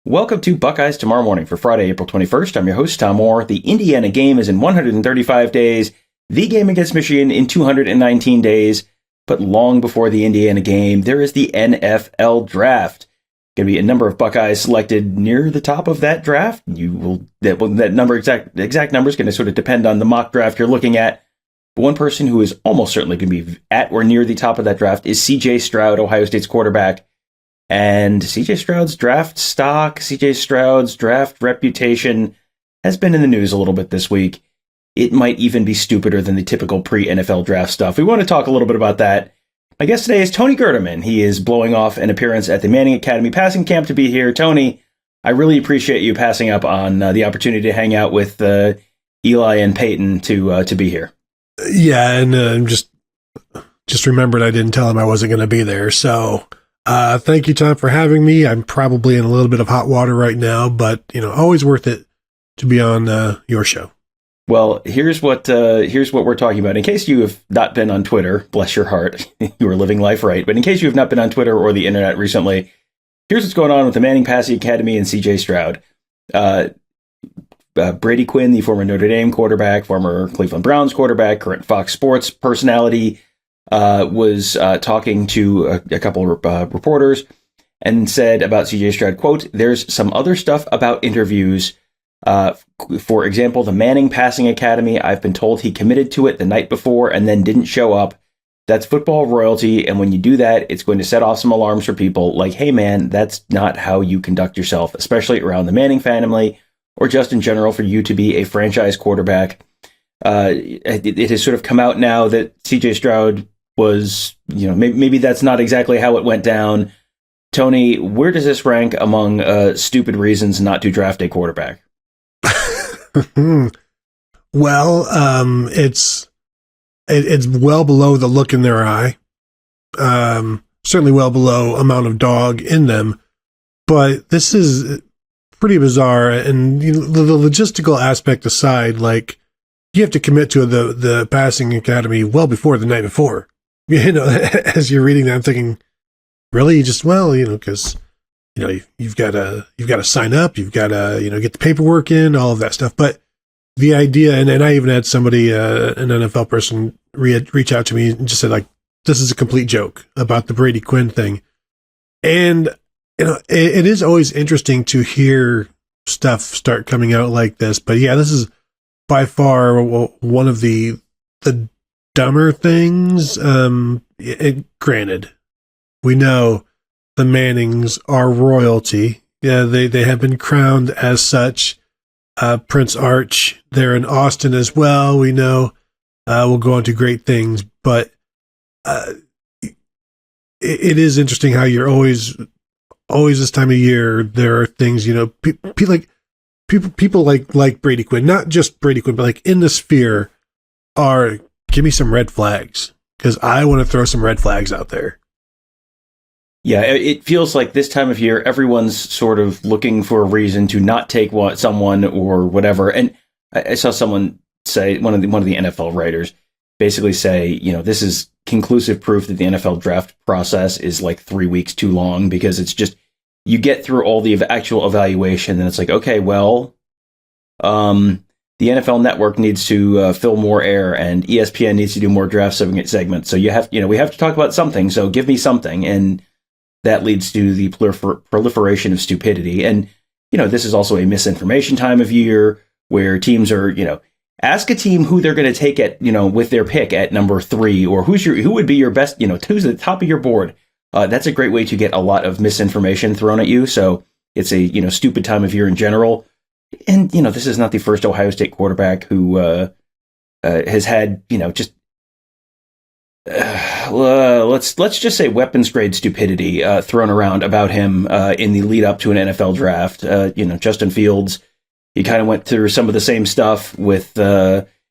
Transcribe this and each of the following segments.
Welcome to Buckeyes Tomorrow Morning for Friday, April 21st. I'm your host, Tom Orr. The Indiana game is in 135 days, the game against Michigan in 219 days. But long before the Indiana game, there is the NFL draft. Going to be a number of Buckeyes selected near the top of that draft. That number, exact number is going to sort of depend on the mock draft you're looking at. But one person who is almost certainly going to be at or near the top of that draft is CJ Stroud, Ohio State's quarterback. And CJ Stroud's draft stock, CJ Stroud's draft reputation has been in the news a little bit this week. It might even be stupider than the typical pre-NFL draft stuff. We want to talk a little bit about that. My guest today is Tony Gerdeman. He is blowing off an appearance at the Manning Academy passing camp to be here. Tony, I really appreciate you passing up on the opportunity to hang out with Eli and Peyton to be here. Yeah, and just remembered I didn't tell him I wasn't going to be there, so... thank you, Tom, for having me. I'm probably in a little bit of hot water right now, but, always worth it to be on your show. Well, here's what we're talking about. In case you have not been on Twitter, bless your heart, you are living life right. But in case you have not been on Twitter or the internet recently, here's what's going on with the Manning Passing Academy and CJ Stroud. Brady Quinn, the former Notre Dame quarterback, former Cleveland Browns quarterback, current Fox Sports personality, was talking to a couple of reporters and said about CJ Stroud, quote, "There's some other stuff about interviews. For example, the Manning Passing Academy, I've been told he committed to it the night before and then didn't show up. That's football royalty. And when you do that, it's going to set off some alarms for people like, hey, man, that's not how you conduct yourself, especially around the Manning family or just in general for you to be a franchise quarterback." It has sort of come out now that CJ Stroud was, maybe that's not exactly how it went down. Tony, where does this rank among stupid reasons not to draft a quarterback? Well, it's well below the look in their eye. Certainly well below amount of dog in them. But this is pretty bizarre. And the logistical aspect aside, like, you have to commit to the passing academy well before the night before. As you're reading that, I'm thinking, really? Because, you've got to sign up, you've got to, get the paperwork in, all of that stuff. But the idea, and I even had somebody, an NFL person, reach out to me and just said, like, this is a complete joke about the Brady Quinn thing. And, it is always interesting to hear stuff start coming out like this. But yeah, this is by far one of the dumber things. Granted, we know the Mannings are royalty. Yeah, they have been crowned as such. Prince Arch, they're in Austin as well. We know we'll go on to great things, but it is interesting how you're always this time of year. There are things, people like Brady Quinn, not just Brady Quinn, but like in the sphere are. Give me some red flags, because I want to throw some red flags out there. Yeah, it feels like this time of year, everyone's sort of looking for a reason to not take someone or whatever. And I saw someone say, one of the NFL writers basically say, this is conclusive proof that the NFL draft process is like 3 weeks too long, because it's just, you get through all the actual evaluation and it's like, okay, well, the NFL Network needs to fill more air, and ESPN needs to do more draft segments. So we have to talk about something. So give me something, and that leads to the proliferation of stupidity. And this is also a misinformation time of year where teams are ask a team who they're going to take at with their pick at number 3, or who would be your best who's at the top of your board. That's a great way to get a lot of misinformation thrown at you. So it's a stupid time of year in general. And, this is not the first Ohio State quarterback who has had, let's just say weapons grade stupidity thrown around about him in the lead up to an NFL draft. Justin Fields, he kind of went through some of the same stuff with,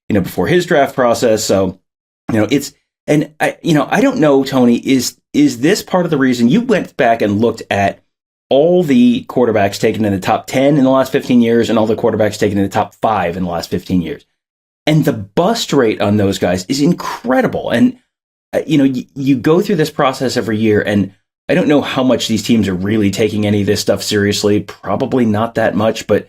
before his draft process. So, I don't know, Tony, is this part of the reason you went back and looked at all the quarterbacks taken in the top 10 in the last 15 years and all the quarterbacks taken in the top 5 in the last 15 years. And the bust rate on those guys is incredible. And, you go through this process every year, and I don't know how much these teams are really taking any of this stuff seriously. Probably not that much, but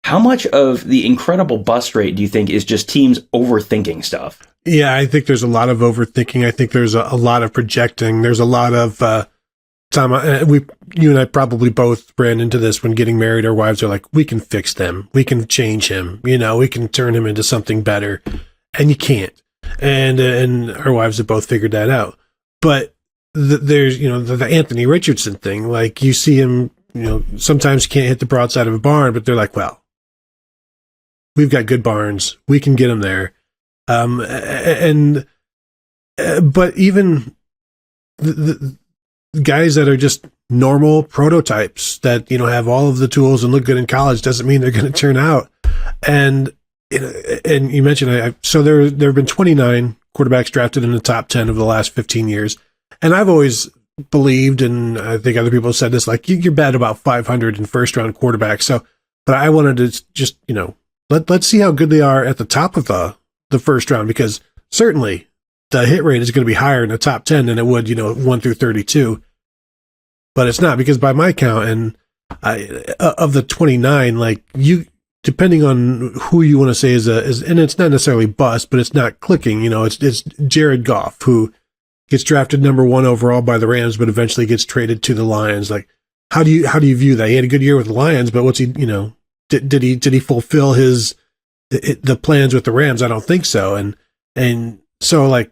how much of the incredible bust rate do you think is just teams overthinking stuff? Yeah, I think there's a lot of overthinking. I think there's a lot of projecting. There's a lot of Tom. You and I probably both ran into this when getting married. Our wives are like, "We can fix them. We can change him. We can turn him into something better," and you can't. And our wives have both figured that out. But there's the Anthony Richardson thing. Like you see him, sometimes you can't hit the broadside of a barn, but they're like, "Well, we've got good barns. We can get him there." But even the guys that are just normal prototypes that, have all of the tools and look good in college doesn't mean they're going to turn out. And you mentioned, so there have been 29 quarterbacks drafted in the top 10 of the last 15 years. And I've always believed, and I think other people have said this, like you're bad about 500 in first round quarterbacks. So, but I wanted to just, let's see how good they are at the top of the first round, because certainly the hit rate is going to be higher in the top 10 than it would, 1 through 32. But it's not, because by my count, and of the 29, like depending on who you want to say is and it's not necessarily bust, but it's not clicking. It's Jared Goff, who gets drafted number 1 overall by the Rams, but eventually gets traded to the Lions. Like, how do you view that? He had a good year with the Lions, but what's he, did he fulfill the plans with the Rams? I don't think so. And so like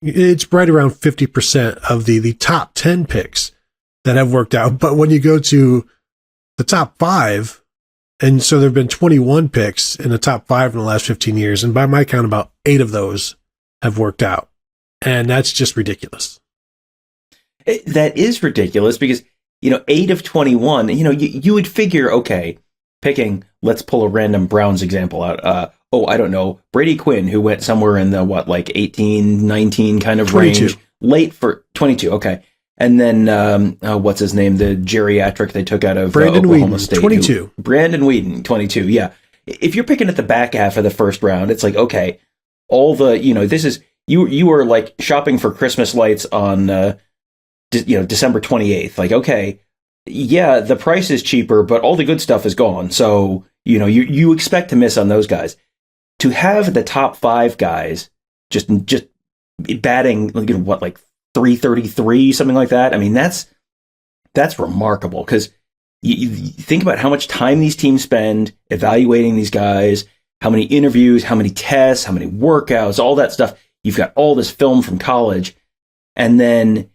it's right around 50% of the top 10 picks that have worked out. But when you go to the top 5, and so there've been 21 picks in the top 5 in the last 15 years. And by my count, about 8 of those have worked out. And that's just ridiculous. That is ridiculous because, 8 of 21, you would figure, okay, picking, let's pull a random Browns example out. I don't know, Brady Quinn, who went somewhere in the, 18, 19 kind of 22. range. Late for 22, okay. And then, what's his name? The geriatric they took out of Oklahoma Whedon, State. 22. Brandon Whedon, 22, yeah. If you're picking at the back half of the first round, it's like, okay, all the, this is, you were like shopping for Christmas lights on, December 28th. Like, okay, yeah, the price is cheaper, but all the good stuff is gone. So, you expect to miss on those guys. To have the top 5 guys just batting, 333, something like that. I mean, that's remarkable, because you think about how much time these teams spend evaluating these guys, how many interviews, how many tests, how many workouts, all that stuff. You've got all this film from college, and then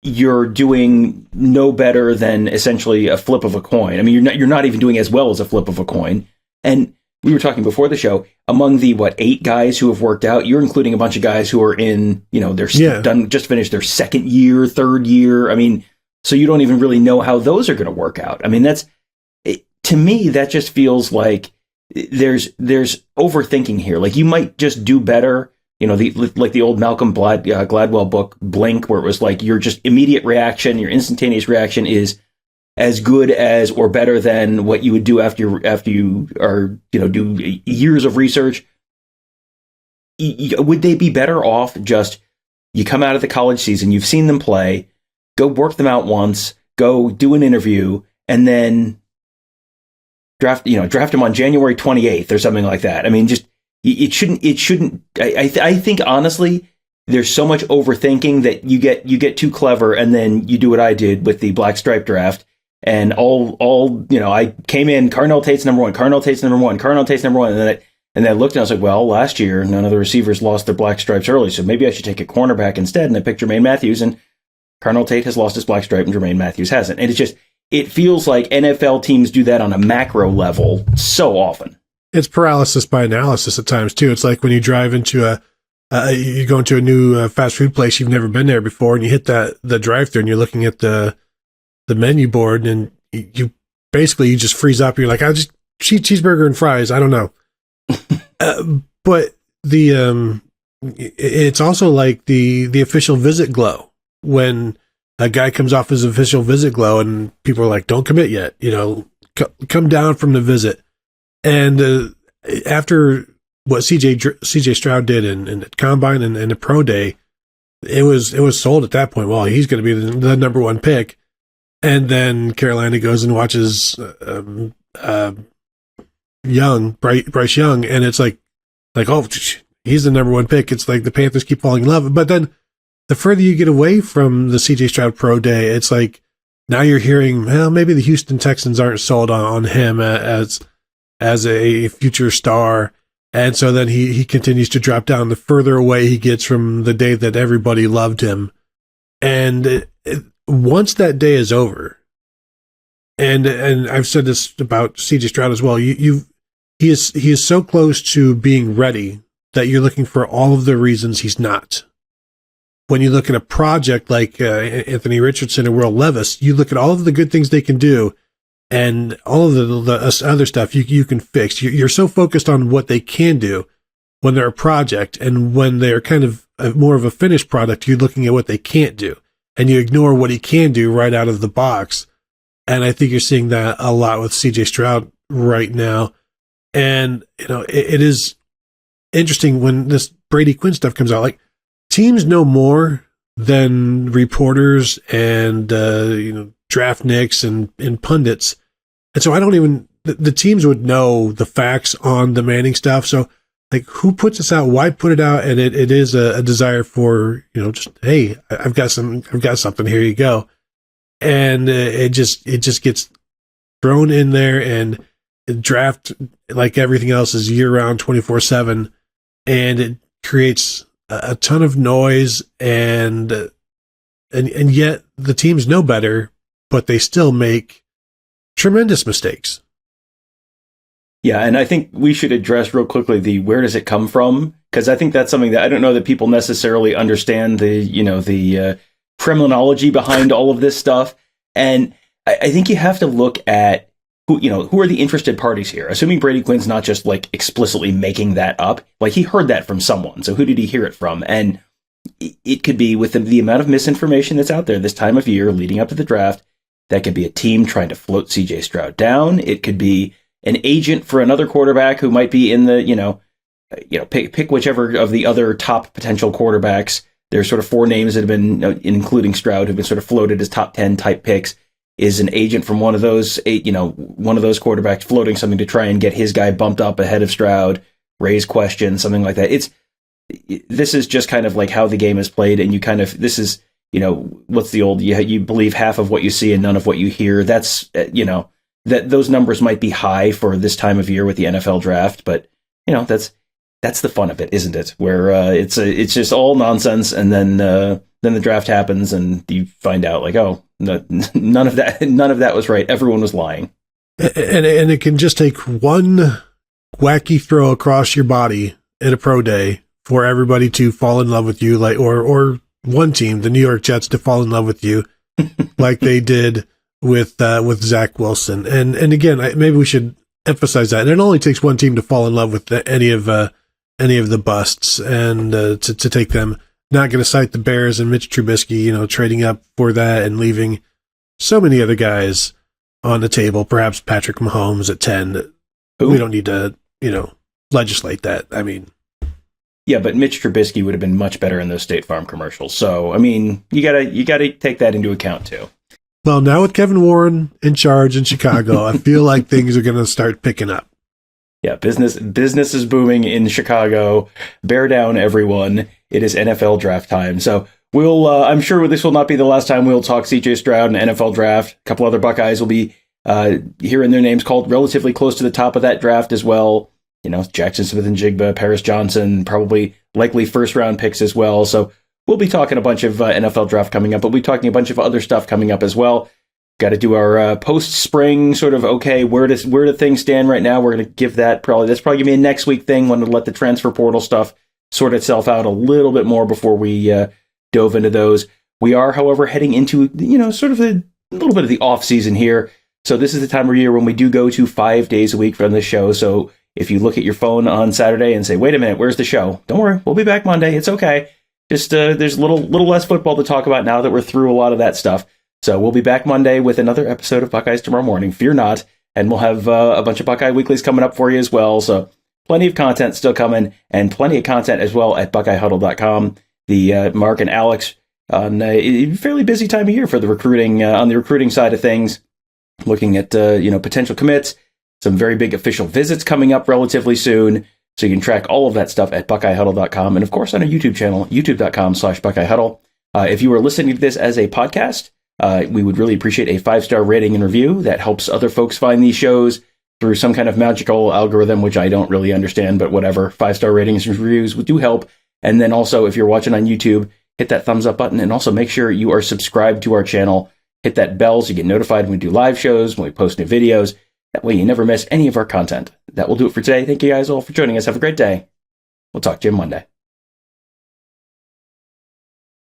you're doing no better than essentially a flip of a coin. I mean, you're not even doing as well as a flip of a coin. And we were talking before the show, among the 8 guys who have worked out, you're including a bunch of guys who are in, just finished their second year, third year. I mean, so you don't even really know how those are going to work out. I mean, to me, that just feels like there's overthinking here. Like, you might just do better. The old Malcolm Gladwell book, Blink, where it was like your just immediate reaction, your instantaneous reaction is as good as or better than what you would do after you are, do years of research. Would they be better off just, you come out of the college season, you've seen them play, go work them out once, go do an interview, and then draft them on January 28th or something like that? I mean, just, it shouldn't, I think honestly, there's so much overthinking that you get too clever, and then you do what I did with the black stripe draft. And I came in, Carnell Tate's number 1, Carnell Tate's number 1, Carnell Tate's number 1. And then I looked and I was like, well, last year, none of the receivers lost their black stripes early, so maybe I should take a cornerback instead. And I picked Jermaine Matthews, and Carnell Tate has lost his black stripe and Jermaine Matthews hasn't. And it feels like NFL teams do that on a macro level so often. It's paralysis by analysis at times too. It's like when you drive into you go into a new fast food place, you've never been there before, and you hit the drive-thru and you're looking at the menu board, and you just freeze up. You're like, I just cheeseburger and fries. I don't know. But it's also like the official visit glow, when a guy comes off his official visit glow and people are like, don't commit yet, come down from the visit. And after what CJ Stroud did in the combine and the pro day, it was sold at that point. Well, he's going to be the number one pick. And then Carolina goes and watches Bryce Young, and it's like, oh, he's the number one pick. It's like the Panthers keep falling in love. But then the further you get away from the CJ Stroud Pro Day, it's like now you're hearing, well, maybe the Houston Texans aren't sold on him as a future star. And so then he continues to drop down the further away he gets from the day that everybody loved him. And once that day is over, and I've said this about CJ Stroud as well, he is so close to being ready that you're looking for all of the reasons he's not. When you look at a project like Anthony Richardson and Will Levis, you look at all of the good things they can do, and all of the other stuff you can fix. You're so focused on what they can do when they're a project, and when they're kind of more of a finished product, you're looking at what they can't do, and you ignore what he can do right out of the box. And I think you're seeing that a lot with CJ Stroud right now. And, it is interesting when this Brady Quinn stuff comes out. Like, teams know more than reporters and, draft nicks and pundits. And so the teams would know the facts on the Manning stuff. So, like, who puts this out? Why put it out? And it is a desire for, just, hey, I've got something, here you go. And it just gets thrown in there, and draft, like everything else, is year round 24/7. And it creates a ton of noise, and yet the teams know better, but they still make tremendous mistakes. Yeah, and I think we should address real quickly the where does it come from? Because I think that's something that I don't know that people necessarily understand the criminology behind all of this stuff. And I think you have to look at who are the interested parties here. Assuming Brady Quinn's not just like explicitly making that up, like he heard that from someone. So who did he hear it from? And it could be with the amount of misinformation that's out there this time of year leading up to the draft. That could be a team trying to float CJ Stroud down. It could be an agent for another quarterback who might be in the, pick whichever of the other top potential quarterbacks. There's sort of 4 names that have been, including Stroud, who've been sort of floated as top 10 type picks. Is an agent from one of those quarterbacks floating something to try and get his guy bumped up ahead of Stroud, raise questions, something like that. This is just kind of like how the game is played, and this is, what's the old, you believe half of what you see and none of what you hear. That's, that those numbers might be high for this time of year with the NFL draft, but that's the fun of it, isn't it? Where it's just all nonsense, and then the draft happens, and you find out like, oh, no, none of that was right. Everyone was lying. And it can just take one wacky throw across your body at a pro day for everybody to fall in love with you, like or one team, the New York Jets, to fall in love with you, like they did with Zach Wilson. And again, maybe we should emphasize that. And it only takes one team to fall in love with any of the busts, and to take them. Not going to cite the Bears and Mitch Trubisky, trading up for that and leaving so many other guys on the table. Perhaps Patrick Mahomes at 10. We don't need to, legislate that. I mean, yeah, but Mitch Trubisky would have been much better in those State Farm commercials. So, I mean, you gotta take that into account too. Well, now with Kevin Warren in charge in Chicago, I feel like things are going to start picking up. Yeah, business is booming in Chicago. Bear down, everyone. It is NFL draft time. So we'll, I'm sure this will not be the last time we'll talk CJ Stroud and NFL draft. A couple other Buckeyes will be hearing their names called relatively close to the top of that draft as well. Jackson Smith and Jigba, Paris Johnson, probably likely first round picks as well. So we'll be talking a bunch of NFL draft coming up, but we'll be talking a bunch of other stuff coming up as well. Got to do our post-spring sort of, okay, where do things stand right now? We're going to give that's probably going to be a next week thing. Want to let the transfer portal stuff sort itself out a little bit more before we dove into those. We are, however, heading into, sort of a little bit of the off season here. So this is the time of year when we do go to 5 days a week from the show. So if you look at your phone on Saturday and say, wait a minute, where's the show? Don't worry, we'll be back Monday. It's okay. Just there's a little less football to talk about now that we're through a lot of that stuff. So we'll be back Monday with another episode of Buckeyes tomorrow morning. Fear not. And we'll have a bunch of Buckeye Weeklies coming up for you as well. So plenty of content still coming, and plenty of content as well at BuckeyeHuddle.com. Mark and Alex on a fairly busy time of year for the recruiting, on the recruiting side of things, looking at, potential commits, some very big official visits coming up relatively soon. So you can track all of that stuff at BuckeyeHuddle.com. And of course, on our YouTube channel, youtube.com/BuckeyeHuddle. If you are listening to this as a podcast, we would really appreciate a 5-star rating and review. That helps other folks find these shows through some kind of magical algorithm, which I don't really understand, but whatever. 5-star ratings and reviews do help. And then also, if you're watching on YouTube, hit that thumbs up button, and also make sure you are subscribed to our channel. Hit that bell so you get notified when we do live shows, when we post new videos. That way you never miss any of our content. That will do it for today. Thank you guys all for joining us. Have a great day. We'll talk to you Monday.